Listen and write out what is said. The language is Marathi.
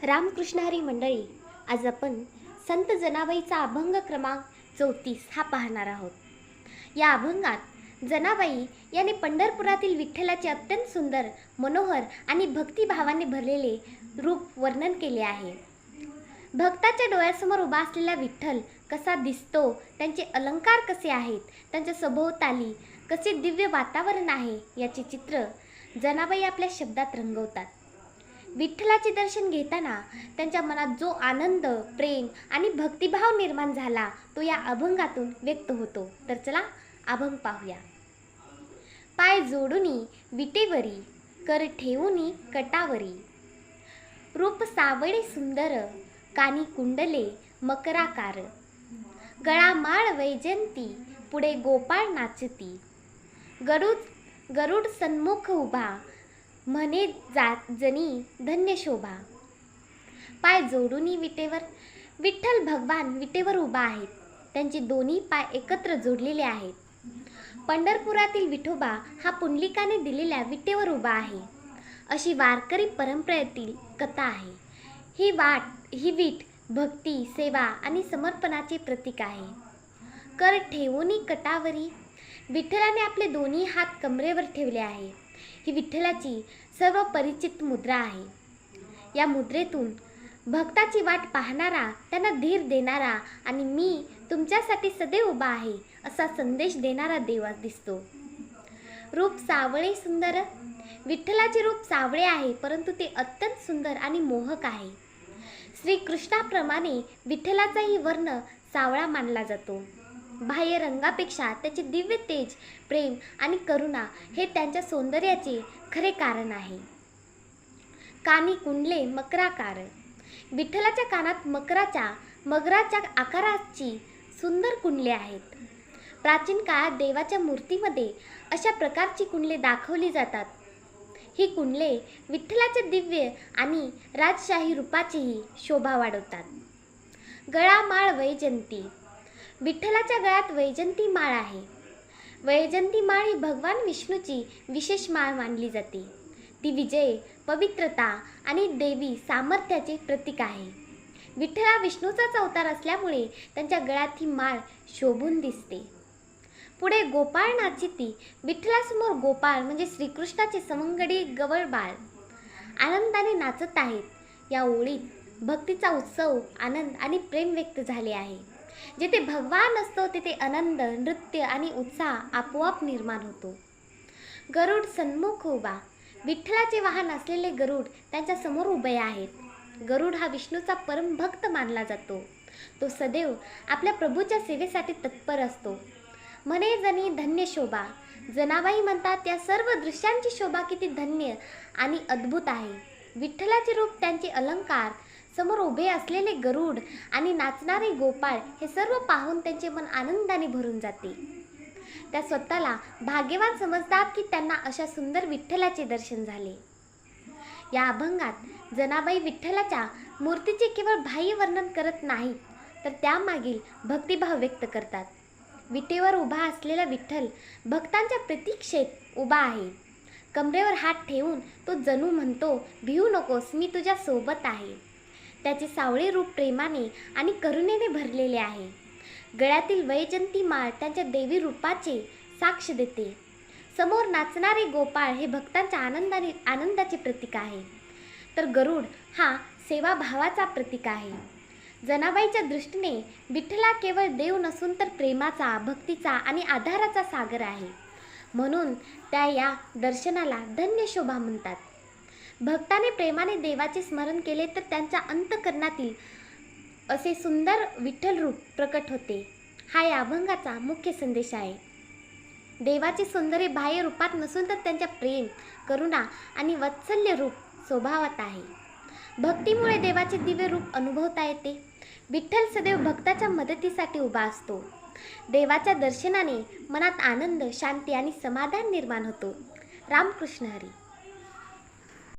रामकृष्ण हरी मंडळी, आज आपण संत जनाबाईचा अभंग क्रमांक 34 हा पाहणार आहोत. या अभंगात जनाबाई याने पंढरपुरातील विठ्ठलाचे अत्यंत सुंदर, मनोहर आणि भक्तिभावाने भरलेले रूप वर्णन केले आहे. भक्ताच्या डोळ्यासमोर उभा असलेला विठ्ठल कसा दिसतो, त्यांचे अलंकार कसे आहेत, त्यांच्या सभोवताली कसे दिव्य वातावरण आहे, याचे चित्र जनाबाई आपल्या शब्दात रंगवतात. विठ्ठलाचे दर्शन घेताना त्यांच्या मनात जो आनंद, प्रेम आणि भक्तिभाव निर्माण झाला तो या अभंगातून व्यक्त होतो. तर चला अभंग पाहूया. पाय जोडुनी विटेवरी, कर ठेवुनी कटावरी, रूप सावळे सुंदर, कानी कुंडले मकराकार, गळा माळ वैजंती, पुढे गोपाळ नाचती, गरुड सन्मुख उभा, म्हणे जनी धन्य शोभा. पाय जोडुनी विटेवर, विठ्ठल भगवान विटेवर उभा आहेत. त्यांचे दोन्ही पाय एकत्र जोडलेले आहेत. पंढरपुरातील विठोबा हा पुंडलिकाने दिलेल्या विटेवर उभा आहे, अशी वारकरी परंपरेतील कथा आहे. ही विट भक्ती, सेवा आणि समर्पणाचे प्रतीक आहे. कर ठेवुनी कटावरी, विठ्ठलाने आपले दोन्ही हात कमरेवर ठेवले आहे. ही विठ्ठलाची सर्व परिचित मुद्रा आहे. या मुद्रेतून भक्ताची वाट पाहणारा, त्यांना धीर देणारा आणि मी तुमच्यासाठी सदैव उभा आहे असा संदेश देणारा देव दिसतो. रूप सावळे सुंदर, विठ्ठलाचे रूप सावळे आहे, परंतु ते अत्यंत सुंदर आणि मोहक आहे. श्रीकृष्णाप्रमाणे विठ्ठलाचाही वर्ण सावळा मानला जातो. बाह्य रंगापेक्षा त्याचे दिव्य तेज, प्रेम आणि करुणा हे त्यांच्या सौंदर्याचे खरे कारण आहे. कानी कुंडले मकराकार, विठ्ठलाच्या कानात मगराच्या आकाराची सुंदर कुंडले आहेत. प्राचीन काळात देवाच्या मूर्तीमध्ये अशा प्रकारची कुंडले दाखवली जातात. ही कुंडले विठ्ठलाच्या दिव्य आणि राजशाही रूपाचीही शोभा वाढवतात. गळा माळ वैजंती, विठ्ठलाच्या गळ्यात वैजंती माळ आहे. वैजंती माळ ही भगवान विष्णूची विशेष माळ मानली जाते. ती विजय, पवित्रता आणि देवी सामर्थ्याचे प्रतीक आहे. विठ्ठल हा विष्णूचाच अवतार असल्यामुळे त्यांच्या गळ्यात ही माळ शोभून दिसते. पुढे गोपाळ नाचिती, विठ्ठलासमोर गोपाळ म्हणजे श्रीकृष्णाचे सवंगडी गवळ बाळ आनंदाने नाचत आहेत. या ओळीत भक्तीचा उत्सव, आनंद आणि प्रेम व्यक्त झाले आहे. जिथे भगवान असतो तिथे आनंद, नृत्य आणि उत्साह आपोआप निर्माण होतो. गरुड सन्मुख उभा, विठ्ठलाचे वाहन असलेले गरुड त्यांच्या समोर उभे आहेत. गरुड हा विष्णूचा परम भक्त मानला जातो. तो सदैव आपल्या प्रभूच्या सेवेसाठी तत्पर असतो. म्हणे जनी धन्य शोभा, जनाबाई म्हणतात या सर्व दृश्यांची शोभा किती धन्य आणि अद्भुत आहे. विठ्ठलाचे रूप, त्यांचे अलंकार, समोर उभे असलेले गरुड आणि नाचणारे गोपाळ हे सर्व पाहून त्यांचे मन आनंदाने भरून जाते. त्या स्वतःला भाग्यवान समजतात की त्यांना अशा सुंदर विठ्ठलाचे दर्शन झाले. या अभंगात जनाबाई विठ्ठलाच्या मूर्तीचे केवळ बाह्य वर्णन करत नाहीत, तर त्यामागील भक्तिभाव व्यक्त करतात. विटेवर उभा असलेला विठ्ठल भक्तांच्या प्रतीक्षेत उभा आहे. कमरेवर हात ठेवून तो जणू म्हणतो, भिवू नकोस, मी तुझ्या सोबत आहे. त्याचे सावळे रूप प्रेमाने आणि करुणेने भरलेले आहे. गळ्यातील वैजंती माळ त्यांच्या देवी रूपाचे साक्ष देते. समोर नाचणारे गोपाळ हे भक्तांच्या आनंदाचे प्रतीक आहे. तर गरुड हा सेवाभावाचा प्रतीक आहे. जनाबाईच्या दृष्टीने विठ्ठला केवळ देव नसून तर प्रेमाचा, भक्तीचा आणि आधाराचा सागर आहे. म्हणून त्या या दर्शनाला धन्य शोभा म्हणतात. भक्ताने प्रेमाने देवाचे स्मरण केले तर त्यांच्या अंतःकरणातील असे सुंदर विठ्ठल रूप प्रकट होते. हा या अभंगाचा मुख्य संदेश आहे. देवाचे सौंदर्य बाह्य रूपात नसून तर त्यांच्या प्रेम, करुणा आणि वात्सल्य रूप स्वभावात आहे. भक्तीमुळे देवाचे दिव्य रूप अनुभवता येते. विठ्ठल सदैव भक्ताच्या मदतीसाठी उभा असतो. देवाच्या दर्शनाने मनात आनंद, शांती आणि समाधान निर्माण होतो. रामकृष्ण हरी.